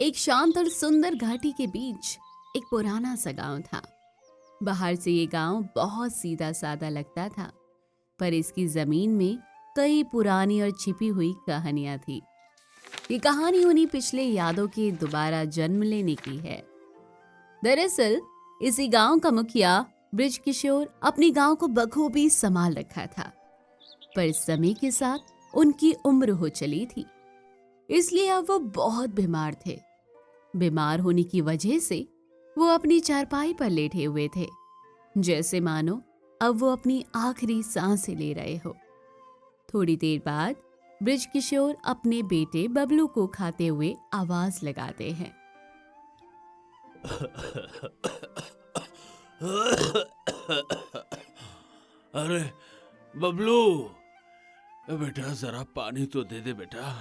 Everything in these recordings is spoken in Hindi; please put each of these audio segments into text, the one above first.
एक शांत और सुंदर घाटी के बीच एक पुराना सा गांव था। बाहर से ये गांव बहुत सीधा साधा लगता था, पर इसकी जमीन में कई पुरानी और छिपी हुई कहानियां थी। ये कहानी उन्हीं पिछले यादों के दोबारा जन्म लेने की है। दरअसल इसी गांव का मुखिया ब्रिज किशोर अपने गांव को बखूबी संभाल रखा था, पर समय के साथ उनकी उम्र हो चली थी, इसलिए अब वो बहुत बीमार थे। बीमार होने की वजह से वो अपनी चारपाई पर लेटे हुए थे, जैसे मानो अब वो अपनी आखिरी सांसें ले रहे हो। थोड़ी देर बाद ब्रिज किशोर अपने बेटे बबलू को खाते हुए आवाज लगाते हैं। अरे बबलू, बेटा जरा पानी तो दे दे बेटा।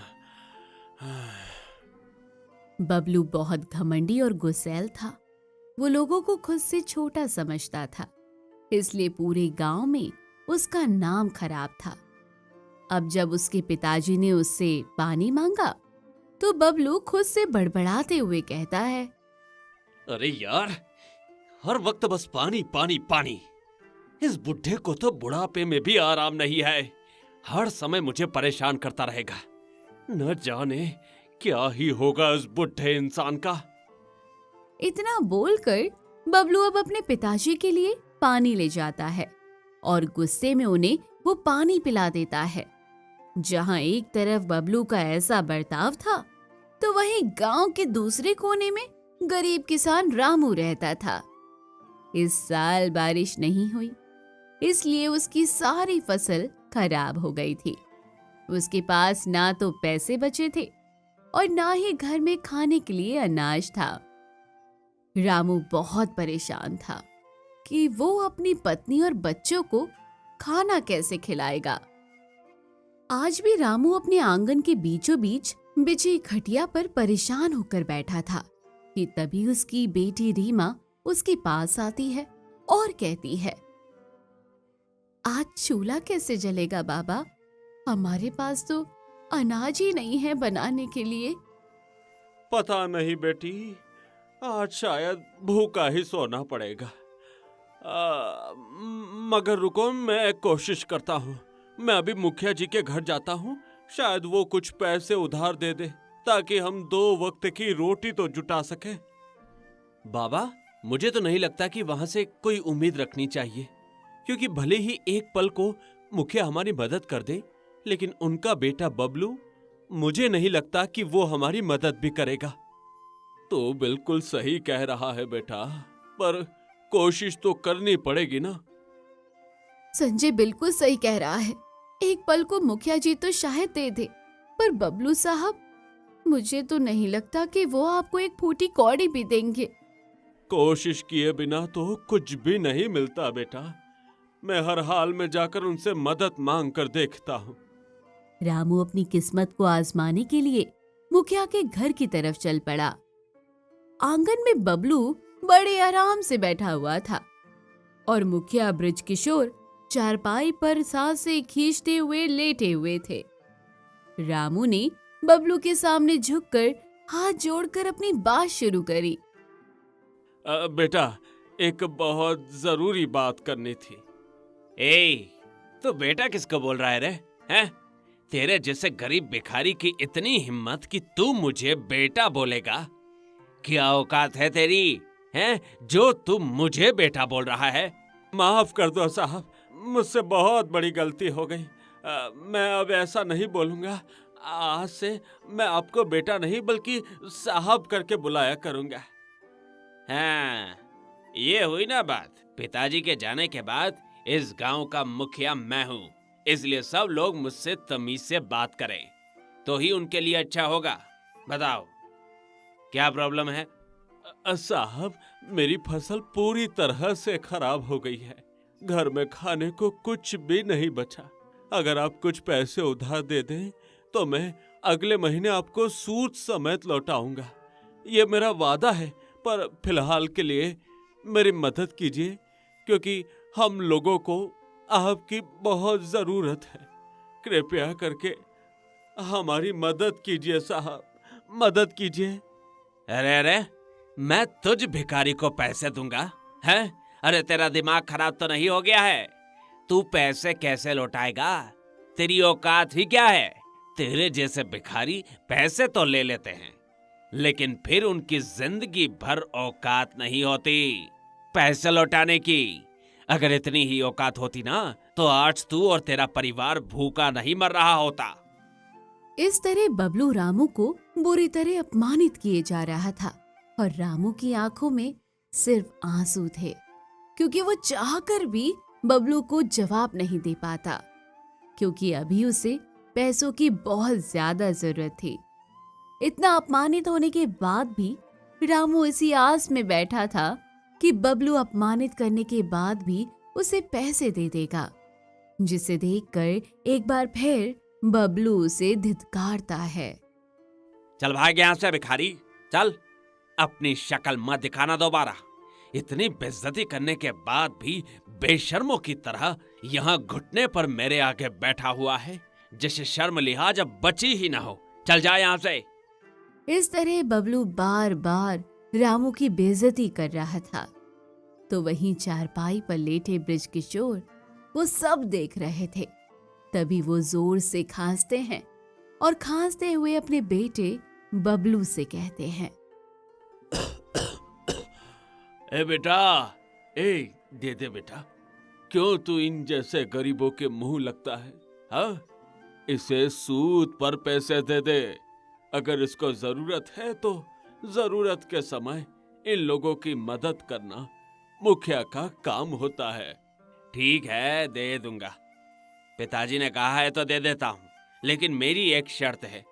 बबलू बहुत घमंडी और गुस्सैल था। वो लोगों को खुद से छोटा समझता था, इसलिए पूरे गांव में उसका नाम खराब था। अब जब उसके पिताजी ने उससे पानी मांगा तो बबलू खुद से बड़बड़ाते हुए कहता है, अरे यार, हर वक्त बस पानी पानी पानी। इस बुढ़े को तो बुढ़ापे में भी आराम नहीं है। हर समय मुझे परेशान करता रहेगा। न जाने क्या ही होगा उस बुढ़े इंसान का। इतना बोलकर बबलू अब अपने पिताजी के लिए पानी ले जाता है और गुस्से में उन्हें वो पानी पिला देता है। जहां एक तरफ बबलू का ऐसा बर्ताव था, तो वहीं गांव के दूसरे कोने में गरीब किसान रामू रहता था। इस साल बारिश नहीं हुई, इसलिए उसकी सारी फसल खराब हो गई थी। उसके पास ना तो पैसे बचे थे और ना ही घर में खाने के लिए अनाज था। रामू बहुत परेशान था कि वो अपनी पत्नी और बच्चों को खाना कैसे खिलाएगा। आज भी रामू अपने आंगन के बीचों बीच बिछी खटिया पर परेशान होकर बैठा था कि तभी उसकी बेटी रीमा उसके पास आती है और कहती है, आज चूल्हा कैसे जलेगा बाबा? हमारे पास तो अनाज ही नहीं है बनाने के लिए। पता नहीं बेटी, आज शायद भूखा ही सोना पड़ेगा। मगर रुको, मैं कोशिश करता हूँ। मैं अभी मुखिया जी के घर जाता हूँ, शायद वो कुछ पैसे उधार दे दे ताकि हम 2 वक्त की रोटी तो जुटा सके। बाबा, मुझे तो नहीं लगता कि वहां से कोई उम्मीद रखनी चाहिए, क्योंकि भले ही एक पल को मुखिया हमारी मदद कर दे, लेकिन उनका बेटा बबलू, मुझे नहीं लगता कि वो हमारी मदद भी करेगा। तो बिल्कुल सही कह रहा है बेटा, पर कोशिश तो करनी पड़ेगी ना। संजय बिल्कुल सही कह रहा है। एक पल को मुखिया जी तो शायद दे दे, पर बबलू साहब, मुझे तो नहीं लगता कि वो आपको एक फूटी कौड़ी भी देंगे। कोशिश किए बिना तो कुछ भी नहीं मिलता बेटा। मैं हर हाल में जाकर उनसे मदद मांग कर देखता हूँ। रामू अपनी किस्मत को आजमाने के लिए मुखिया के घर की तरफ चल पड़ा। आंगन में बबलू बड़े आराम से बैठा हुआ था और मुखिया ब्रिज किशोर चारपाई पर सांसें खींचते हुए लेटे हुए थे। रामू ने बबलू के सामने झुककर हाथ जोड़कर अपनी बात शुरू करी। बेटा, एक बहुत जरूरी बात करनी थी। तो बेटा किसको बोल रहा है रे? हैं? तेरे जैसे गरीब भिखारी की इतनी हिम्मत कि तू मुझे बेटा बोलेगा? क्या औकात है तेरी, हैं, जो तू मुझे बेटा बोल रहा है? माफ कर दो साहब, मुझसे बहुत बड़ी गलती हो गई। मैं अब ऐसा नहीं बोलूंगा। आज से मैं आपको बेटा नहीं बल्कि साहब करके बुलाया करूंगा। हाँ, ये हुई ना बात। पिताजी के जाने के बाद इस गांव का मुखिया मैं हूँ, इसलिए सब लोग मुझसे तमीज से बात करें तो ही उनके लिए अच्छा होगा। बताओ, क्या प्रॉब्लम है? साहब, मेरी फसल पूरी तरह से खराब हो गई है। घर में खाने को कुछ भी नहीं बचा। अगर आप कुछ पैसे उधार दे दें तो मैं अगले महीने आपको सूद समेत लौटाऊंगा। ये मेरा वादा है, पर फिलहाल के लिए मेरी मदद कीजिए, क्योंकि हम लोगों को आपकी बहुत जरूरत है। कृपया करके हमारी मदद कीजिए साहब, मदद कीजिए। अरे अरे, मैं तुझ भिखारी को पैसे दूंगा? हैं? अरे तेरा दिमाग खराब तो नहीं हो गया है? तू पैसे कैसे लौटाएगा? तेरी औकात ही क्या है? तेरे जैसे भिखारी पैसे तो ले लेते हैं, लेकिन फिर उनकी जिंदगी भर औकात नहीं होती पैसे लौटाने की। अगर इतनी ही औकात होती ना, तो आज तू और तेरा परिवार भूखा नहीं मर रहा होता। इस तरह बबलू रामू को बुरी तरह अपमानित किए जा रहा था और रामू की आंखों में सिर्फ आंसू थे, क्योंकि वो चाहकर भी बबलू को जवाब नहीं दे पाता, क्योंकि अभी उसे पैसों की बहुत ज्यादा जरूरत थी। इतना अपमानित होने के बाद भी रामू इसी आस में बैठा था कि बबलू अपमानित करने के बाद भी उसे पैसे दे देगा, जिसे देखकर एक बार फिर बबलू उसे धिक्कारता है। चल भाग यहाँ से भिखारी, चल, अपनी शक्ल मत दिखाना दोबारा। इतनी बेइज्जती करने के बाद भी बेशर्मों की तरह यहाँ घुटने पर मेरे आगे बैठा हुआ है, जिसे शर्म लिहाज अब बची ही ना हो। चल जा यहाँ से। इस तरह बबलू बार बार रामू की बेइज्जती कर रहा था, तो वहीं चारपाई पर लेटे बृजकिशोर वो सब देख रहे थे। तभी वो जोर से खांसते हैं और खांसते हुए अपने बेटे बबलू से कहते हैं, ए बेटा, ए दे दे बेटा, क्यों तू इन जैसे गरीबों के मुंह लगता है? हाँ, इसे सूद पर पैसे दे दे। अगर इसको जरूरत है तो जरूरत के समय इन लोगों की मदद करना मुखिया का काम होता है। ठीक है, दे दूंगा। पिताजी ने कहा है तो दे देता हूँ, लेकिन मेरी एक शर्त है।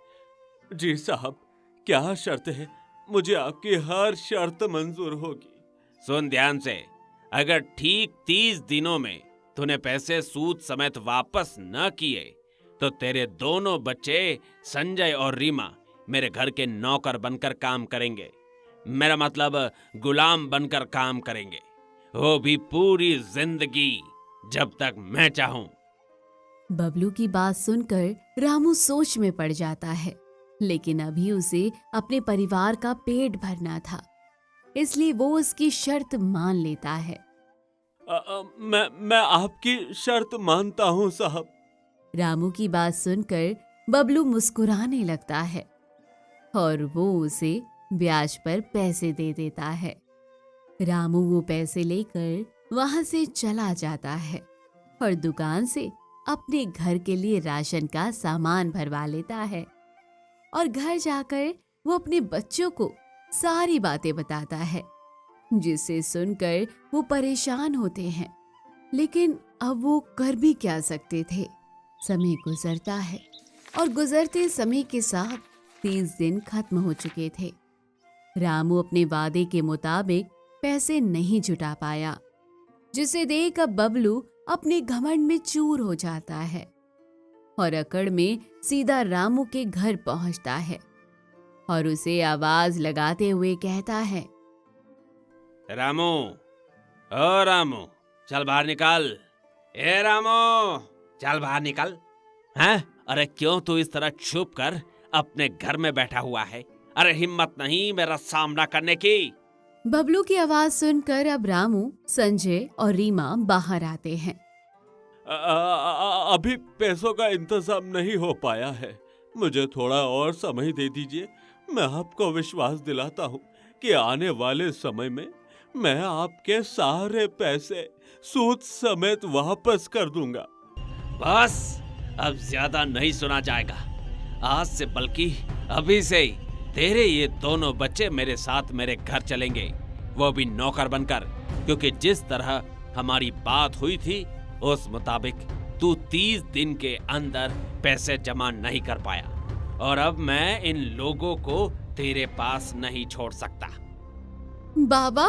जी साहब, क्या शर्त है? मुझे आपकी हर शर्त मंजूर होगी। सुन ध्यान से, अगर ठीक 30 दिनों में तूने पैसे सूद समेत वापस न किए तो तेरे दोनों बच्चे संजय और रीमा मेरे घर के नौकर बनकर काम करेंगे। मेरा मतलब गुलाम बनकर काम करेंगे, वो भी पूरी जिंदगी, जब तक मैं चाहूं। बबलू की बात सुनकर रामू सोच में पड़ जाता है, लेकिन अभी उसे अपने परिवार का पेट भरना था, इसलिए वो उसकी शर्त मान लेता है। मैं आपकी शर्त मानता हूँ साहब। रामू की बात सुनकर बबलू मुस्कुराने लगता है और वो उसे ब्याज पर पैसे दे देता है। रामू वो पैसे लेकर वहां से चला जाता है और दुकान से अपने घर के लिए राशन का सामान भरवा लेता है और घर जाकर वो अपने बच्चों को सारी बातें बताता है, जिसे सुनकर वो परेशान होते हैं, लेकिन अब वो कर भी क्या सकते थे। समय गुजरता है और गुजरते समय के साथ 30 दिन खत्म हो चुके थे। रामू अपने वादे के मुताबिक पैसे नहीं जुटा पाया, जिसे देख अब बबलू अपने घमंड में चूर हो जाता है और अकड़ में सीधा रामू के घर पहुंचता है और उसे आवाज लगाते हुए कहता है, रामू, ओ रामू, चल बाहर निकल। ए रामू, चल बाहर निकल। हैं? अरे क्यों तू इस तरह छुप कर अपने घर में बैठा हुआ है? अरे हिम्मत नहीं मेरा सामना करने की? बबलू की आवाज सुनकर अब रामू, संजय और रीमा बाहर आते हैं। अभी पैसों का इंतजाम नहीं हो पाया है, मुझे थोड़ा और समय दे दीजिए। मैं आपको विश्वास दिलाता हूँ कि आने वाले समय में मैं आपके सारे पैसे सूद समेत वापस कर दूंगा। बस, अब ज्यादा नहीं सुना जाएगा। आज से बल्कि अभी से ही तेरे ये दोनों बच्चे मेरे साथ मेरे घर चलेंगे, वो भी नौकर बनकर, क्योंकि जिस तरह हमारी बात हुई थी उस मुताबिक तू 30 दिन के अंदर पैसे जमा नहीं कर पाया और अब मैं इन लोगों को तेरे पास नहीं छोड़ सकता। बाबा,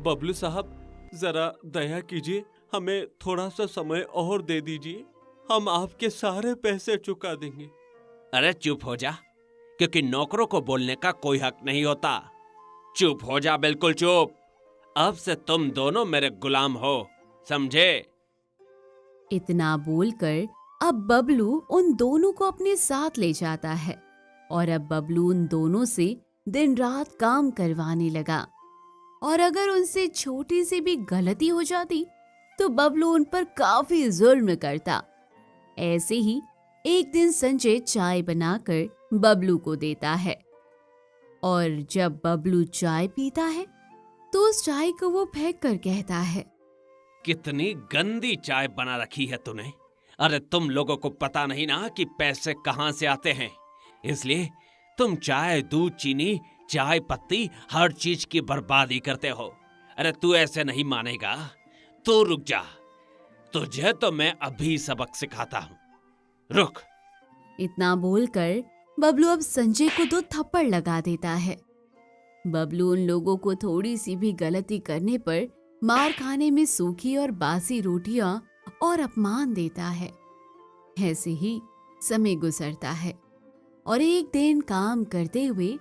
बबलू साहब, जरा दया कीजिए, हमें थोड़ा सा समय और दे दीजिए, हम आपके सारे पैसे चुका देंगे। अरे चुप हो जा, क्योंकि नौकरों को बोलने का कोई हक नहीं होता। चुप हो जा, बिल्कुल चुप। अब से तुम दोनों मेरे गुलाम हो, समझे? इतना बोलकर अब बबलू उन दोनों को अपने साथ ले जाता है और अब बबलू उन दोनों से दिन रात काम करवाने लगा और अगर उनसे छोटी सी भी गलती हो जाती तो बबलू उन पर काफी जुल्म करता। ऐसे ही एक दिन संजय चाय बनाकर बबलू को देता है और जब बबलू चाय पीता है तो उस चाय को वो फेंक कर कहता है, कितनी गंदी चाय बना रखी है तूने। अरे तुम लोगों को पता नहीं ना कि पैसे कहाँ से आते हैं, इसलिए तुम चाय, दूध, चीनी, चाय पत्ती हर चीज की बर्बादी करते हो। अरे तू ऐसे नहीं मानेगा तो रुक जा, तुझे तो मैं अभी सबक सिखाता हूँ, रुक। इतना बोलकर बबलू अब संजय को 2 थप्पड़ लगा देता है। बबलू उन लोगों को थोड़ी सी भी गलती करने पर मार खाने में सूखी और बासी रोटियां और अपमान देता है। ऐसे ही समय गुजरता है और एक दिन काम करते हुए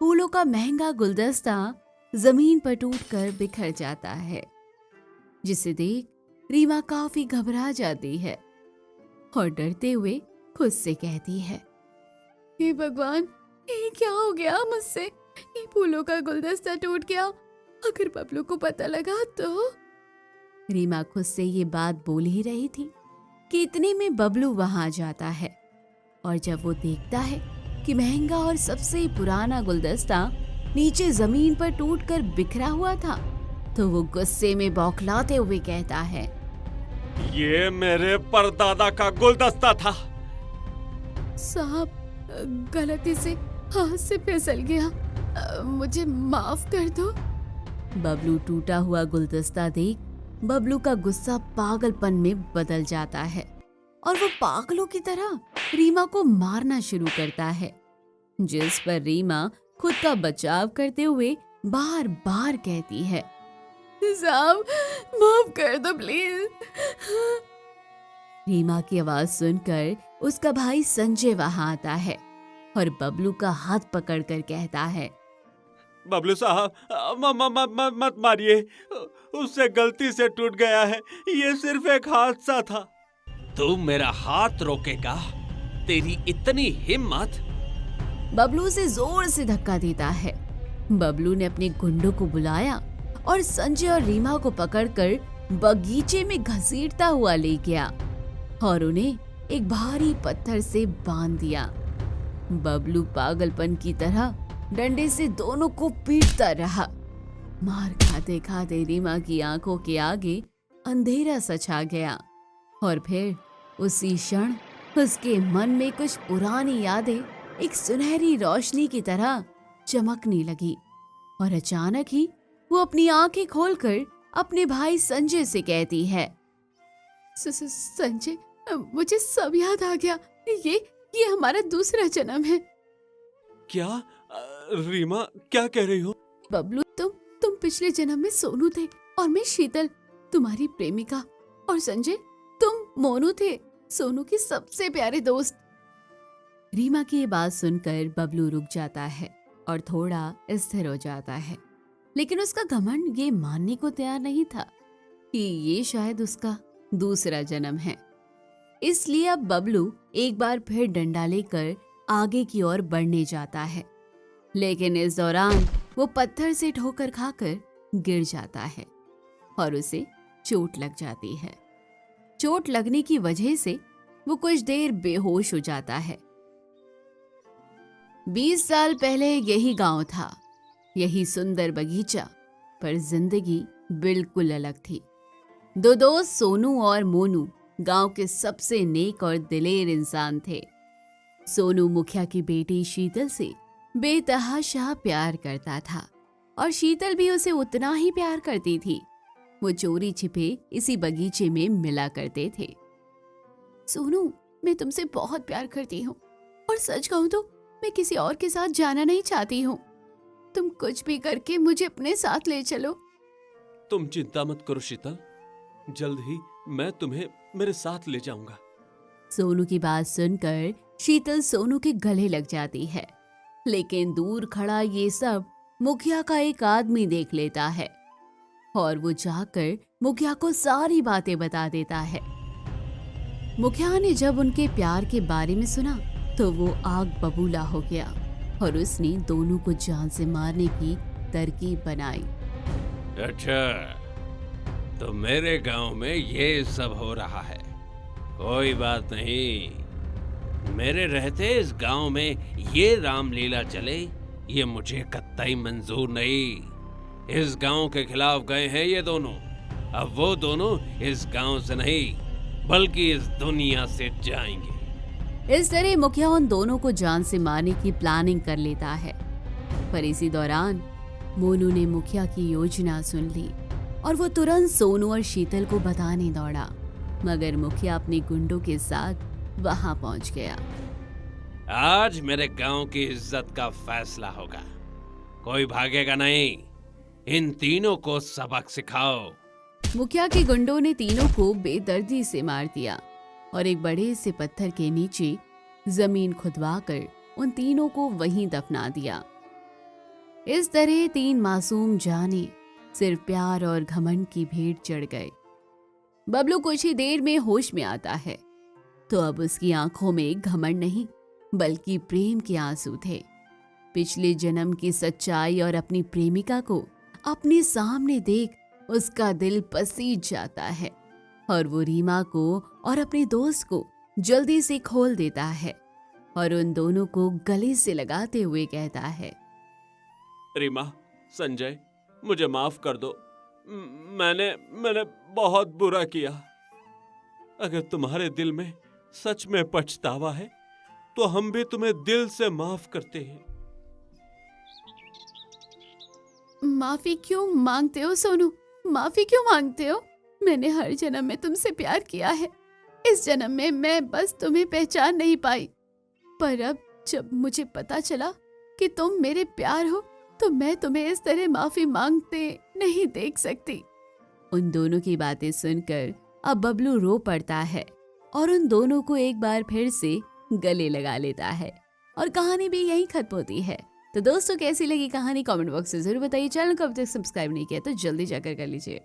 फूलों का महंगा गुलदस्ता जमीन पर टूटकर बिखर जाता है, जिसे देख रीमा काफी घबरा जाती है और डरते हुए खुद से कहती है, हे भगवान, ये क्या हो गया मुझसे? ये फूलों का गुलदस्ता टूट गया, अगर बबलू को पता लगा तो। रीमा खुद से ये बात बोल ही रही थी कि इतने में बबलू वहां जाता है और जब वो देखता है कि महंगा और सबसे पुराना गुलदस्ता नीचे जमीन पर टूटकर बिखरा हुआ था तो वो गुस्से में बौखलाते हुए कहता है, ये मेरे परदादा का गुलदस्ता था। साहब, गलती से हाथ से फिसल गया, मुझे माफ कर दो। बबलू टूटा हुआ गुलदस्ता देख बबलू का गुस्सा पागलपन में बदल जाता है और वो पागलों की तरह रीमा को मारना शुरू करता है, जिस पर रीमा खुद का बचाव करते हुए बार बार कहती है, साहब माफ कर दो प्लीज। रीमा की आवाज सुनकर उसका भाई संजय वहां आता है और बबलू का हाथ पकड़कर कहता है, बबलू साहब, मत मारिए, उससे गलती से टूट गया है, ये सिर्फ एक हादसा था। तू मेरा हाथ रोकेगा? तेरी इतनी हिम्मत? बबलू उसे जोर से धक्का देता है। बबलू ने अपने गुंडों को बुलाया और संजय और रीमा को पकड़कर बगीचे में घसीटता हुआ ले गया और उन्हें एक भारी पत्थर से बांध दिया। बबलू पागलपन की तरह डंडे से दोनों को पीटता रहा। मार खाते खाते रीमा की आंखों के आगे अंधेरा सा छा गया और फिर उसी क्षण उसके मन में कुछ पुरानी यादें एक सुनहरी रोशनी की तरह चमकने लगी और अचानक ही वो अपनी आंखें खोलकर अपने भाई संजय से कहती है, संजय, मुझे सब याद आ गया, ये हमारा दूसरा जन्म है। क्या? रीमा, क्या कह रही हो? बबलू, तुम पिछले जन्म में सोनू थे और मैं शीतल, तुम्हारी प्रेमिका, और संजय, तुम मोनू थे, सोनू की सबसे प्यारे दोस्त। रीमा की ये बात सुनकर बबलू रुक जाता है और थोड़ा स्थिर हो जाता है, लेकिन उसका घमंड ये मानने को तैयार नहीं था कि ये शायद उसका दूसरा जन्म है। इसलिए अब बबलू एक बार फिर डंडा लेकर आगे की ओर बढ़ने जाता है, लेकिन इस दौरान वो पत्थर से ठोकर खाकर गिर जाता है और उसे चोट लग जाती है। चोट लगने की वजह से वो कुछ देर बेहोश हो जाता है। 20 साल पहले यही गांव था, यही सुंदर बगीचा, पर जिंदगी बिल्कुल अलग थी। 2 दोस्त सोनू और मोनू गांव के सबसे नेक और दिलेर इंसान थे। सोनू मुखिया की बेटी शीतल से बेतहाशा प्यार करता था और शीतल भी उसे उतना ही प्यार करती थी। वो चोरी छिपे इसी बगीचे में मिला करते थे। सोनू, मैं तुमसे बहुत प्यार करती हूँ और सच कहूँ तो मैं किसी और के साथ जाना नहीं चाहती हूँ। तुम कुछ भी करके मुझे अपने साथ ले चलो। तुम चिंता मत करो शीतल, जल्द ही मैं तुम्हें मेरे साथ ले जाऊंगा। सोनू की बात सुनकर शीतल सोनू के गले लग जाती है, लेकिन दूर खड़ा ये सब मुखिया का एक आदमी देख लेता है और वो जाकर मुखिया को सारी बातें बता देता है। मुखिया ने जब उनके प्यार के बारे में सुना तो वो आग बबूला हो गया और उसने दोनों को जान से मारने की तरकीब बनाई। अच्छा, तो मेरे गांव में ये सब हो रहा है। कोई बात नहीं, मेरे रहते इस गांव में ये रामलीला चले, ये मुझे कतई मंजूर नहीं। इस गांव के खिलाफ गए हैं ये दोनों। अब वो दोनों इस गांव से नहीं बल्कि इस दुनिया से जाएंगे। इस तरह मुखिया उन दोनों को जान से मारने की प्लानिंग कर लेता है। पर इसी दौरान मोनू ने मुखिया की योजना सुन ली और वो तुरंत सोनू और शीतल को बताने दौड़ा। मगर मुखिया अपने गुंडों के साथ वहां पहुंच गया। आज मेरे गांव की इज्जत का फैसला होगा, कोई भागेगा नहीं। इन तीनों को सबक सिखाओ। मुखिया के गुंडों ने तीनों को बेदर्दी से मार दिया और एक बड़े से पत्थर के नीचे जमीन खुदवाकर उन तीनों को वहीं दफना दिया। इस तरह तीन मासूम जाने सिर्फ प्यार और घमंड की भेंट चढ़ गए। बबलू कुछ ही देर में होश में आता है तो अब उसकी आंखों में घमंड नहीं बल्कि प्रेम के आंसू थे। पिछले जन्म की सच्चाई और अपनी प्रेमिका को अपने सामने देख उसका दिल पसीज जाता है और वो रीमा को और अपने दोस्त को जल्दी से खोल देता है और उन दोनों को गले से लगाते हुए कहता है, रीमा, संजय, मुझे माफ कर दो। मैंने बहुत बुरा किया। अगर तुम्हारे दिल में सच में पछतावा है तो हम भी तुम्हें दिल से माफ करते हैं। माफी क्यों मांगते हो सोनू? माफी क्यों मांगते हो? मैंने हर जन्म में तुमसे प्यार किया है। इस जन्म में मैं बस तुम्हें पहचान नहीं पाई, पर अब जब मुझे पता चला कि तुम मेरे प्यार हो तो मैं तुम्हें इस तरह माफी मांगते नहीं देख सकती। उन दोनों की बातें सुनकर अब बबलू रो पड़ता है और उन दोनों को एक बार फिर से गले लगा लेता है और कहानी भी यहीं खत्म होती है। तो दोस्तों, कैसी लगी कहानी कमेंट बॉक्स में जरूर बताइए। चैनल को अब तक सब्सक्राइब नहीं किया तो जल्दी जाकर कर लीजिए।